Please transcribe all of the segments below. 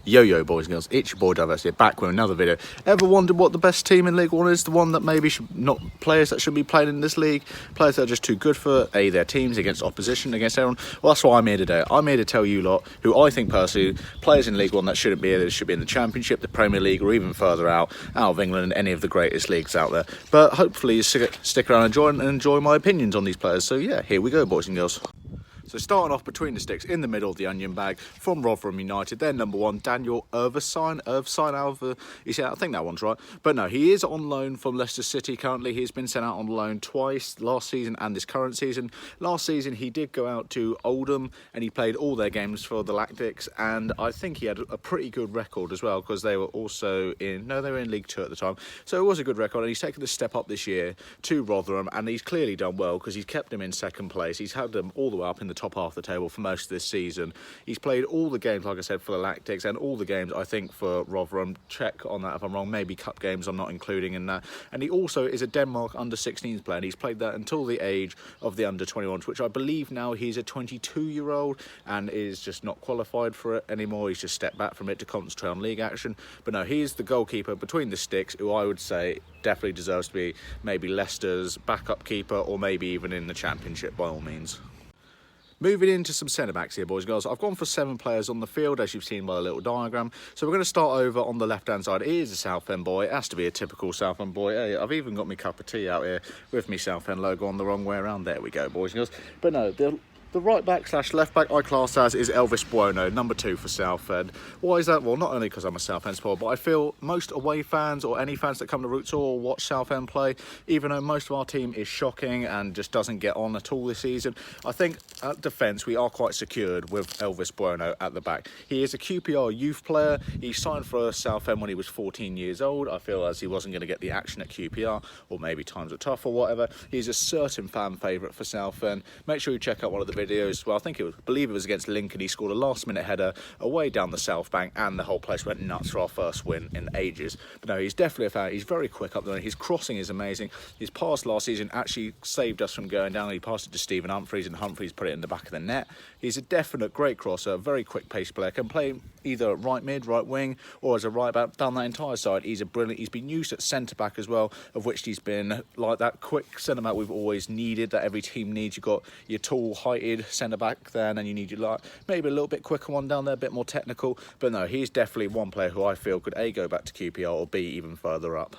Yo, boys and girls, it's your boy Diverse here, back with another video. Ever wondered what the best team in League One is? The one that maybe should not, players that should be playing in this league, players that are just too good for their teams, against opposition, against everyone. Well, that's why I'm here today. I'm here to tell you lot who I think personally, players in League One that shouldn't be here, that should be in the Championship, the Premier League, or even further out of England and any of the greatest leagues out there. But hopefully you stick around and enjoy my opinions on these players. So yeah, here we go, boys and girls. So starting off between the sticks, in the middle of the onion bag, from Rotherham United, their number one, Daniel Irvine, I think that one's right. But no, he is on loan from Leicester City currently. He's been sent out on loan twice, last season and this current season. Last season, he did go out to Oldham and he played all their games for the Lactics. And I think he had a pretty good record as well, because they were also they were in League Two at the time. So it was a good record, and he's taken a step up this year to Rotherham, and he's clearly done well, because he's kept them in second place. He's had them all the way up in the top half of the table for most of this season. He's played all the games, like I said, for the Lactics, and all the games, I think, for Rotherham. Check on that if I'm wrong. Maybe cup games I'm not including in that. And he also is a Denmark under-16s player, and he's played that until the age of the under-21s, which I believe now he's a 22-year-old and is just not qualified for it anymore. He's just stepped back from it to concentrate on league action. But no, he's the goalkeeper between the sticks, who I would say definitely deserves to be maybe Leicester's backup keeper, or maybe even in the Championship by all means. Moving into some centre-backs here, boys and girls. I've gone for 7 players on the field, as you've seen by the little diagram. So we're going to start over on the left-hand side. It is a Southend boy. It has to be a typical Southend boy. Hey, I've even got my cup of tea out here with me Southend logo on the wrong way around. There we go, boys and girls. But no, the right back / left back I class as is Elvis Bueno, number 2 for Southend. Why is that? Well, not only because I'm a Southend supporter, but I feel most away fans or any fans that come to Root Tour or watch Southend play, even though most of our team is shocking and just doesn't get on at all this season, I think at defence we are quite secured with Elvis Bueno at the back. He is a QPR youth player. He signed for Southend when he was 14 years old. I feel as he wasn't going to get the action at QPR, or maybe times are tough or whatever. He's a certain fan favourite for Southend. Make sure you check out one of the videos. Well, I believe it was against Lincoln. He scored a last-minute header away down the south bank, and the whole place went nuts for our first win in ages. But no, he's definitely a fan. He's very quick up there. His crossing is amazing. His pass last season actually saved us from going down. He passed it to Stephen Humphreys, and Humphreys put it in the back of the net. He's a definite great crosser, very quick pace player. Can play either right mid, right wing, or as a right back down that entire side. He's been used at centre back as well, of which he's been like that quick centre back we've always needed, that every team needs. You've got your tall, heighted centre back there, and then you need your maybe a little bit quicker one down there, a bit more technical. But no, he's definitely one player who I feel could A, go back to QPR, or B, even further up.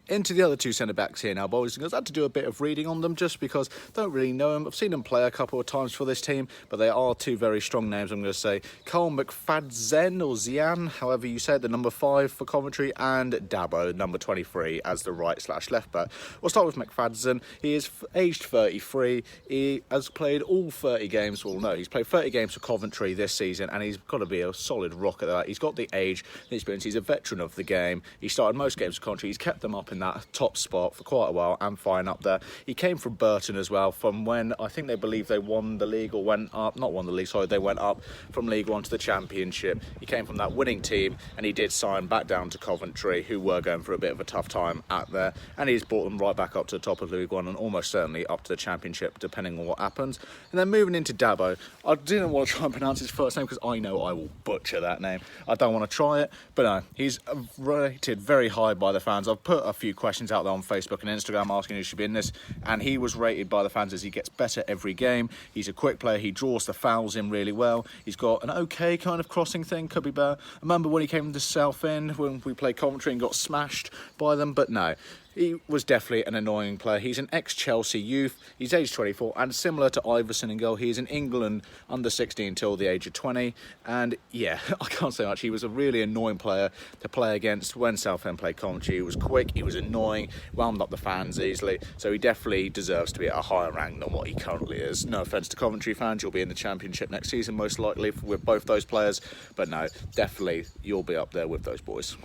Into the other 2 centre-backs here now, boys and girls. I had to do a bit of reading on them just because I don't really know them. I've seen them play a couple of times for this team, but they are 2 very strong names, I'm going to say. Carl McFadzean, or Zian, however you say it, the number 5 for Coventry, and Dabo, number 23, as the right / left back. We'll start with McFadzean. He is aged 33. He has played all 30 games. Well, no, he's played 30 games for Coventry this season, and he's got to be a solid rock at that. He's got the age, the experience. He's a veteran of the game. He started most games for Coventry. He's kept them up in that top spot for quite a while, and fine up there. He came from Burton as well, from when I think they believe they won the league, or went up, not won the league, sorry, they went up from League One to the Championship. He came from that winning team, and he did sign back down to Coventry, who were going for a bit of a tough time out there, and he's brought them right back up to the top of League One, and almost certainly up to the Championship, depending on what happens. And then moving into Dabo, I didn't want to try and pronounce his first name because I know I will butcher that name. I don't want to try it, but no, he's rated very high by the fans. I've put a few questions out there on Facebook and Instagram asking who should be in this, and he was rated by the fans as he gets better every game. He's a quick player. He draws the fouls in really well. He's got an okay kind of crossing thing, could be better. I remember when he came to Southend when we played Coventry and got smashed by them, but no, he was definitely an annoying player. He's an ex-Chelsea youth. He's age 24, and similar to Iverson in goal, he is in England under 16 until the age of 20. And yeah, I can't say much. He was a really annoying player to play against when Southend played Coventry. He was quick, he was annoying, wound up the fans easily. So he definitely deserves to be at a higher rank than what he currently is. No offence to Coventry fans, you'll be in the Championship next season most likely with both those players. But no, definitely you'll be up there with those boys.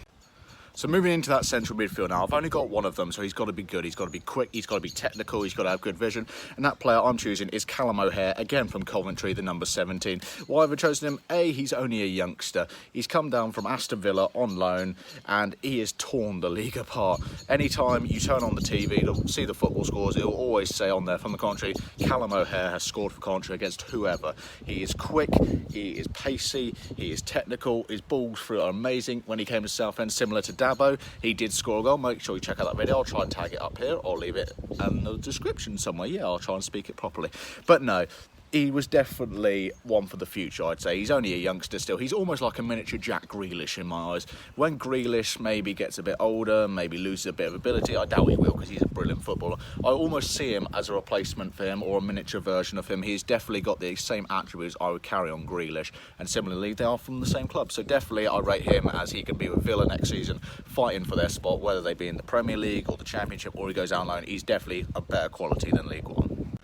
So moving into that central midfield now, I've only got one of them, so he's got to be good, he's got to be quick, he's got to be technical, he's got to have good vision. And that player I'm choosing is Callum O'Hare, again from Coventry, the number 17. Why have I chosen him? A, he's only a youngster. He's come down from Aston Villa on loan, and he has torn the league apart. Anytime you turn on the TV to see the football scores, it'll always say on there from the Coventry, Callum O'Hare has scored for Coventry against whoever. He is quick, he is pacey, he is technical, his balls through are amazing. When he came to Southend, similar to Dabo, he did score a goal. Make sure you check out that video. I'll try and tag it up here or leave it in the description somewhere. Yeah, I'll try and speak it properly. But no, he was definitely one for the future, I'd say. He's only a youngster still. He's almost like a miniature Jack Grealish in my eyes. When Grealish maybe gets a bit older, maybe loses a bit of ability, I doubt he will because he's a brilliant footballer. I almost see him as a replacement for him or a miniature version of him. He's definitely got the same attributes I would carry on Grealish. And similarly, they are from the same club. So definitely I rate him as he can be with Villa next season, fighting for their spot, whether they be in the Premier League or the Championship or he goes out on loan. He's definitely a better quality than League One.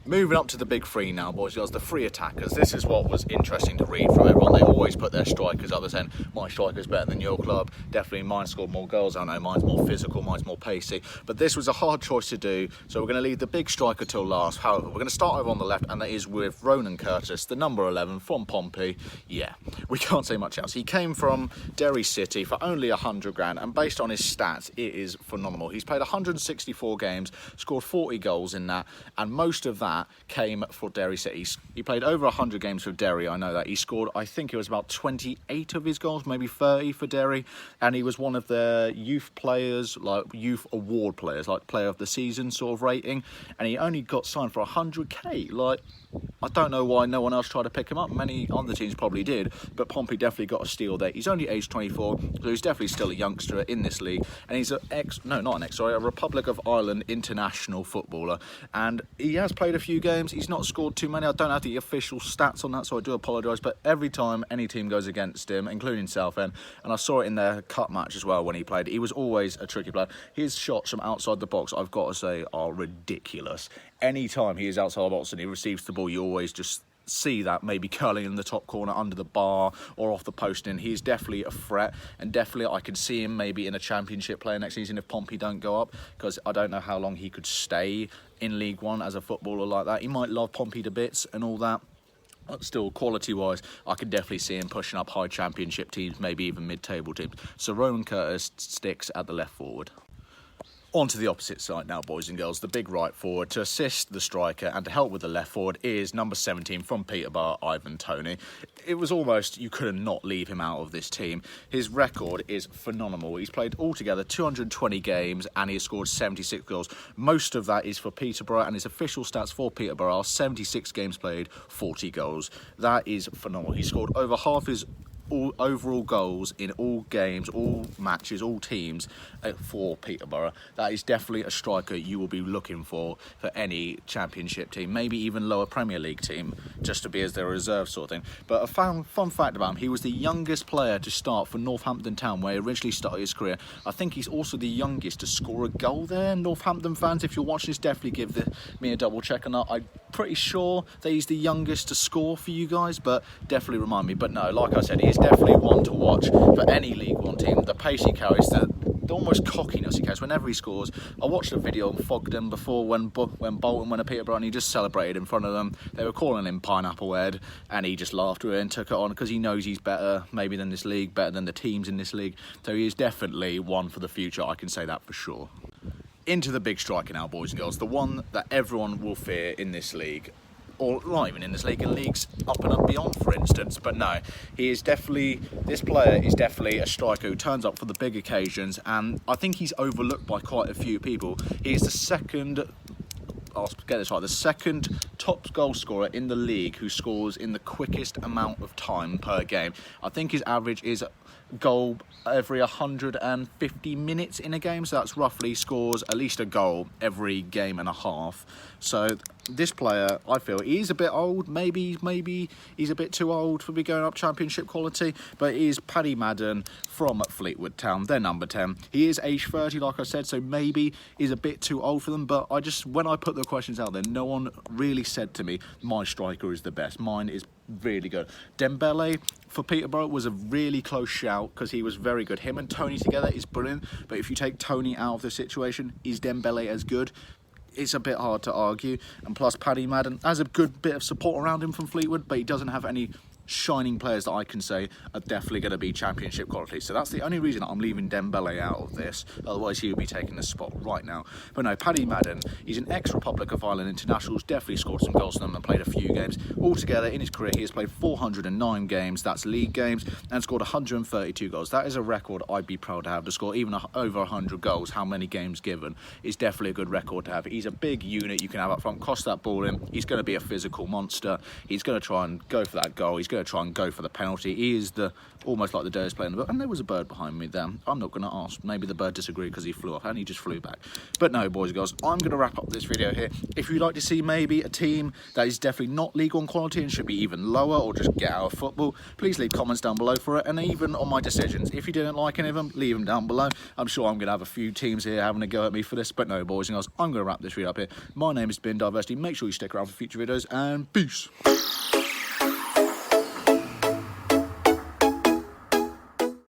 Moving up to the big three now, boys and girls, the three attackers. This is what was interesting to read from everyone. They always put their strikers up there saying, my striker's better than your club. Definitely mine scored more goals. I know mine's more physical, mine's more pacey. But this was a hard choice to do, so we're going to leave the big striker till last. However, we're going to start over on the left, and that is with Ronan Curtis, the number 11 from Pompey. Yeah, we can't say much else. He came from Derry City for only 100 grand, and based on his stats, it is phenomenal. He's played 164 games, scored 40 goals in that, and most of that came for Derry City. He played over 100 games for Derry, I know that. He scored, I think it was about 28 of his goals, maybe 30 for Derry, and he was one of their youth players, like youth award players, like player of the season sort of rating, and he only got signed for 100k. Like, I don't know why no one else tried to pick him up. Many other teams probably did, but Pompey definitely got a steal there. He's only aged 24, so he's definitely still a youngster in this league, and he's a Republic of Ireland international footballer, and he has played a few games. He's not scored too many. I don't have the official stats on that, so I do apologise, but every time any team goes against him, including Southend, and I saw it in their cup match as well when he played, he was always a tricky player. His shots from outside the box, I've got to say, are ridiculous. Any time he is outside the box and he receives the ball, you always just see that maybe curling in the top corner under the bar or off the post, and he's definitely a threat, and definitely I could see him maybe in a Championship player next season if Pompey don't go up, because I don't know how long he could stay in League One as a footballer like that. He might love Pompey to bits and all that, but still, quality-wise, I could definitely see him pushing up high Championship teams, maybe even mid-table teams. So Ronan Curtis sticks at the left forward. On to the opposite side now, boys and girls. The big right forward to assist the striker and to help with the left forward is number 17 from Peterborough, Ivan Toney. It was almost, you could not leave him out of this team. His record is phenomenal. He's played altogether 220 games and he has scored 76 goals. Most of that is for Peterborough, and his official stats for Peterborough are 76 games played, 40 goals. That is phenomenal. He scored over half his overall goals in all games, all matches, all teams for Peterborough. That is definitely a striker you will be looking for any Championship team, maybe even lower Premier League team, just to be as their reserve sort of thing. But a fun fact about him, he was the youngest player to start for Northampton Town, where he originally started his career. I think he's also the youngest to score a goal there. Northampton fans, if you're watching this, definitely give me a double check on that. I'm pretty sure that he's the youngest to score for you guys, but definitely remind me. But no, like I said, he is definitely one to watch for any League One team. The pace he carries, the almost cockiness he carries whenever he scores. I watched a video on Fogden before when Bolton went to Peterborough and he just celebrated in front of them. They were calling him Pineapple Head, and he just laughed with it and took it on because he knows he's better maybe than this league, better than the teams in this league. So he is definitely one for the future, I can say that for sure. Into the big striker now, boys and girls, the one that everyone will fear in this league, or not even in this league, in leagues up and beyond, for instance. But no, this player is definitely a striker who turns up for the big occasions, and I think he's overlooked by quite a few people. He is the second top goal scorer in the league who scores in the quickest amount of time per game. I think his average is goal every 150 minutes in a game, so that's roughly scores at least a goal every game and a half. So this player, I feel, he's a bit old, maybe he's a bit too old to be going up Championship quality, but he is Paddy Madden from Fleetwood Town, they're number 10. He is age 30, like I said, so maybe he's a bit too old for them, but when I put the the questions out there, no one really said to me, my striker is the best. Mine is really good. Dembele for Peterborough was a really close shout because he was very good. Him and Tony together is brilliant, but if you take Tony out of the situation, is Dembele as good? It's a bit hard to argue. And plus, Paddy Madden has a good bit of support around him from Fleetwood, but he doesn't have any shining players that I can say are definitely going to be championship quality. So that's the only reason I'm leaving Dembele out of this. Otherwise, he would be taking the spot right now. But no, Paddy Madden, he's an ex-Republic of Ireland international, definitely scored some goals for them and played a few games. Altogether, in his career, he has played 409 games, that's league games, and scored 132 goals. That is a record I'd be proud to have, to score even over 100 goals. How many games given is definitely a good record to have. He's a big unit you can have up front, cross that ball in. He's going to be a physical monster. He's going to try and go for that goal. He's going to try and go for the penalty. He is almost like the dirtiest player in the book. And there was a bird behind me there. I'm not going to ask. Maybe the bird disagreed because he flew off and he just flew back. But no, boys and girls, I'm going to wrap up this video here. If you'd like to see maybe a team that is definitely not League One quality and should be even lower, or just get out of football, please leave comments down below for it. And even on my decisions, if you didn't like any of them, leave them down below. I'm sure I'm going to have a few teams here having a go at me for this. But no, boys and girls, I'm going to wrap this video up here. My name has been Diversity. Make sure you stick around for future videos, and peace.